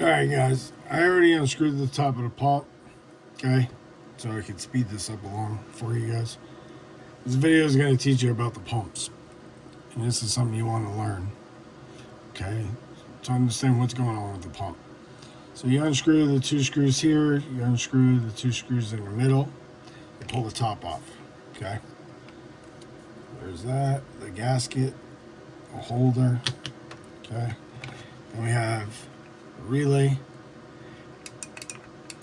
Alright guys, I already unscrewed the top of the pump, okay, so I can speed this up along for you guys. This video is going to teach you about the pumps, and this is something you want to learn, okay, to understand what's going on with the pump. So you unscrew the two screws here, you unscrew the two screws in the middle, you pull the top off, okay. There's that, the gasket, a holder, okay. Then we have the relay,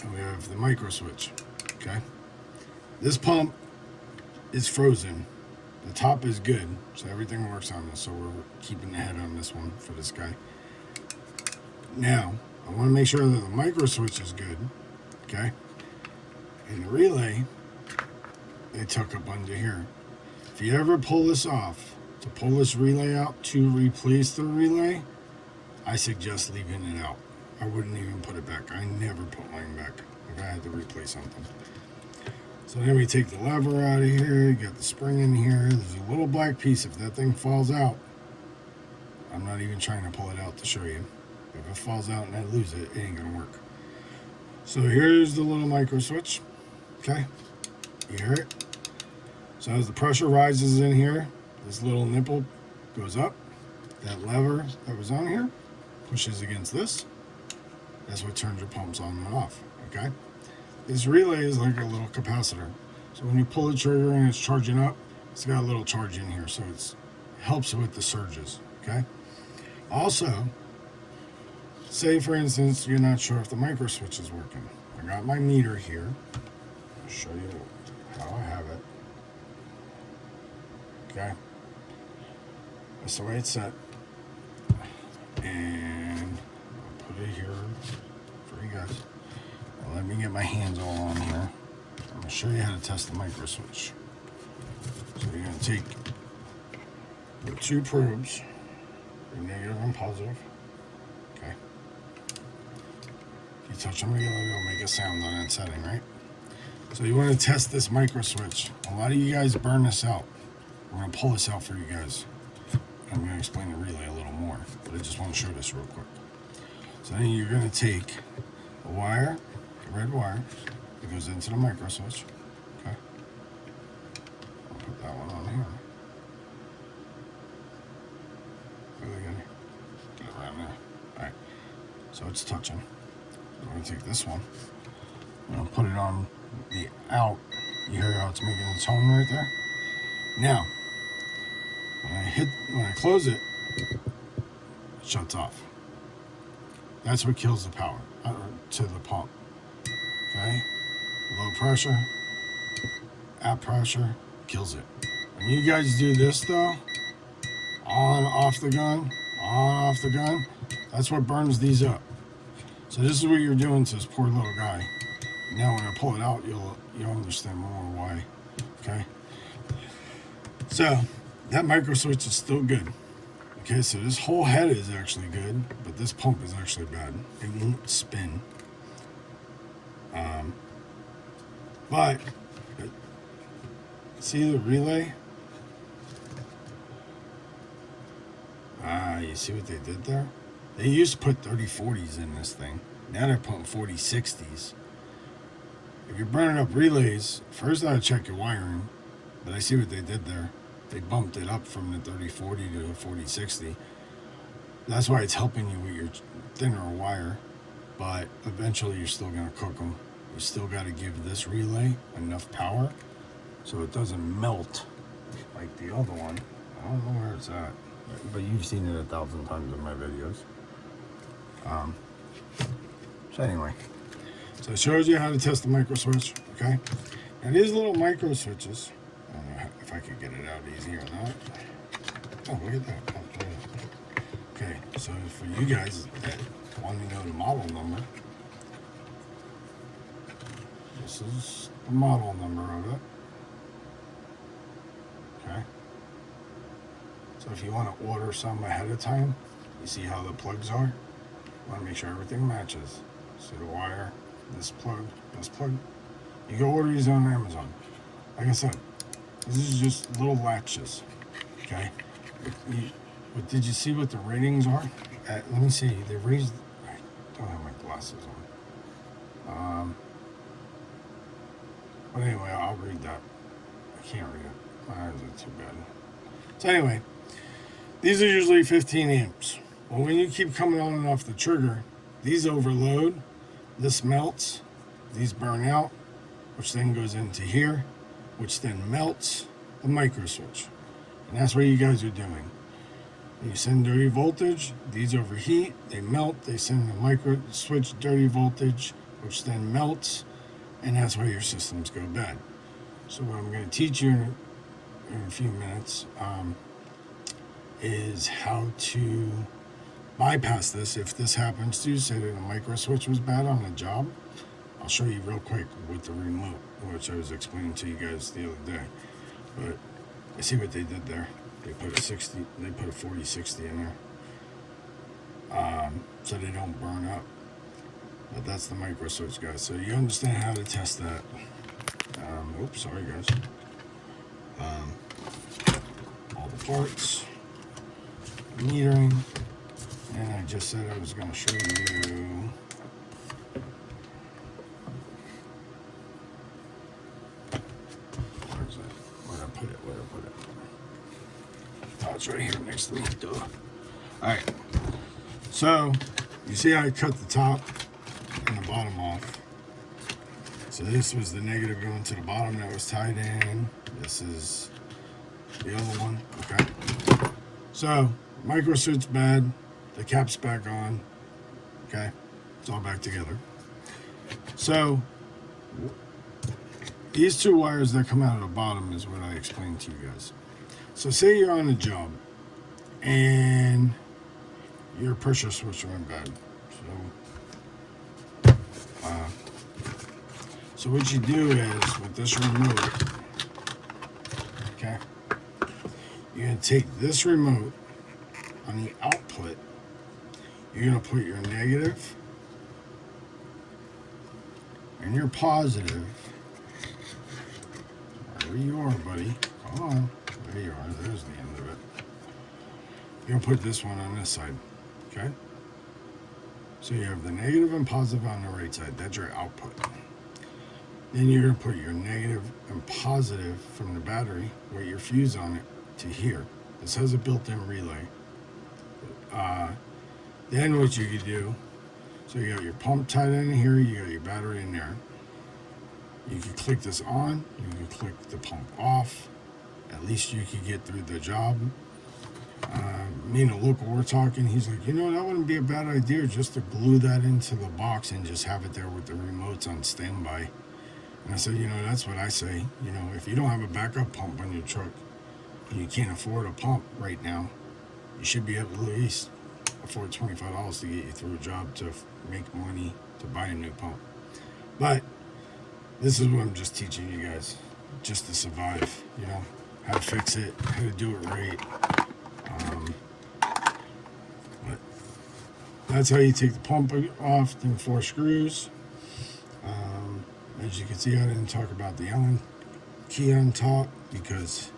and we have the micro switch, okay. This pump is frozen. The top is good, so everything works on this, so we're keeping the head on this one for this guy. Now, I want to make sure that the micro switch is good, okay. And the relay, they tuck up under here. If you ever pull this off, to pull this relay out to replace the relay, I suggest leaving it out. I wouldn't even put it back. I never put mine back if I had to replace something. So then we take the lever out of here, you got the spring in here, there's a little black piece. If that thing falls out, I'm not even trying to pull it out to show you. If it falls out and I lose it, it ain't gonna work. So here's the little micro switch, okay? You hear it? So as the pressure rises in here, this little nipple goes up. That lever that was on here pushes against this. That's what turns your pumps on and off, okay? This relay is like a little capacitor. So when you pull the trigger and it's charging up, it's got a little charge in here, so it helps with the surges, okay? Also, say for instance, you're not sure if the micro switch is working. I got my meter here. I'll show you how I have it. Okay. That's the way it's set. And I'll put it here for you guys. Now let me get my hands all on here. I'm going to show you how to test the micro switch. So you're going to take the two probes, your negative and positive. Okay. If you touch them together, they'll make a sound on that setting, right? So you want to test this micro switch. A lot of you guys burn this out. I'm going to pull this out for you guys. I'm going to explain the relay a little more, but I just want to show this real quick. So then you're going to take a wire, the red wire, that goes into the micro switch. Okay. I'll put that one on here. Really good. Get it around there. Alright. So it's touching. I'm going to take this one. I'm going to put it on the out. You hear how it's making its tone right there? Now, when I close it, it shuts off. That's what kills the power to the pump. Okay? Low pressure, at pressure, kills it. When you guys do this though, on, off the gun, that's what burns these up. So this is what you're doing to this poor little guy. Now when I pull it out, you'll understand more why. Okay? So that micro switch is still good. Okay, so this whole head is actually good, but this pump is actually bad. It won't spin. But see the relay? You see what they did there? They used to put 3040s in this thing. Now they're putting 4060s. If you're burning up relays, first I would check your wiring. But I see what they did there. They bumped it up from the 3040 to the 4060. That's why it's helping you with your thinner wire. But eventually you're still going to cook them. You still got to give this relay enough power so it doesn't melt like the other one. I don't know where it's at, but you've seen it 1,000 times in my videos. So anyway, so it shows you how to test the micro switch, okay? Now these little micro switches, I don't know if I could get it out easy or not. Oh, look at that. Okay, so for you guys that want to know the model number, this is the model number of it. Okay. So if you want to order some ahead of time, you see how the plugs are? You want to make sure everything matches. See the wire, this plug. You can order these on Amazon. Like I said, this is just little latches. Okay. But did you see what the ratings are? Let me see. They raised. don't have my glasses on. But anyway, I'll read that. I can't read it. My eyes are too bad. So anyway, these are usually 15 amps. Well, when you keep coming on and off the trigger, these overload, this melts, these burn out, which then goes into here, which then melts the micro switch. And that's what you guys are doing. When you send dirty voltage, these overheat, they melt, they send the micro switch dirty voltage, which then melts, and that's why your systems go bad. So what I'm going to teach you in a few minutes is how to bypass this. If this happens to you, say that a micro switch was bad on a job, I'll show you real quick with the remote, which I was explaining to you guys the other day. But I see what they did there. They put a 60, they put a 4060 in there, so they don't burn up. But that's the micro switch, guys. So you understand how to test that. Oops, sorry guys. All the parts, metering, and I just said I was going to show you. Where's that? Where'd I put it? Oh, it's right here next to me. Duh. All right. So you see how I cut the top and the bottom off. So this was the negative going to the bottom that was tied in. This is the other one. Okay. So micro switch bad. The cap's back on. Okay. It's all back together. So these two wires that come out of the bottom is what I explained to you guys. So say you're on a job and your pressure switch went bad. So what you do is with this remote, okay, you're going to take this remote on the output, you're going to put your negative and your positive, wherever you are, buddy, come on, there you are, there's the end of it. You're going to put this one on this side, okay? So you have the negative and positive on the right side, that's your output. Then you're going to put your negative and positive from the battery with your fuse on it to here. This has a built-in relay. Then what you could do, so you got your pump tied in here, you got your battery in there. You could click this on, you could click the pump off. At least you could get through the job. Me and a local were talking, he's like, you know, that wouldn't be a bad idea just to glue that into the box and just have it there with the remotes on standby. And I said, you know, that's what I say. You know, if you don't have a backup pump on your truck and you can't afford a pump right now, you should be able to at least afford $25 to get you through a job to make money to buy a new pump. But this is what I'm just teaching you guys, just to survive, you know, how to fix it, how to do it right. But that's how you take the pump off, then 4 screws. As you can see, I didn't talk about the Allen key on top because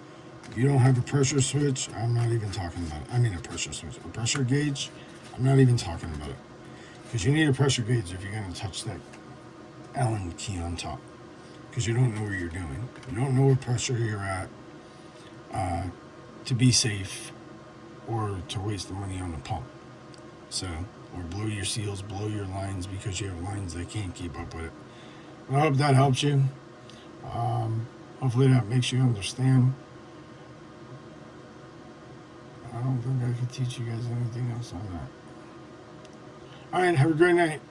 if you don't have a pressure switch, I'm not even talking about it. I mean a pressure switch. A pressure gauge, I'm not even talking about it. Because you need a pressure gauge if you're going to touch that Allen key on top. Because you don't know what you're doing. You don't know what pressure you're at to be safe or to waste the money on the pump. So, or blow your seals, blow your lines because you have lines that can't keep up with it. I hope that helps you. Hopefully that makes you understand. I don't think I can teach you guys anything else on that. All right, have a great night.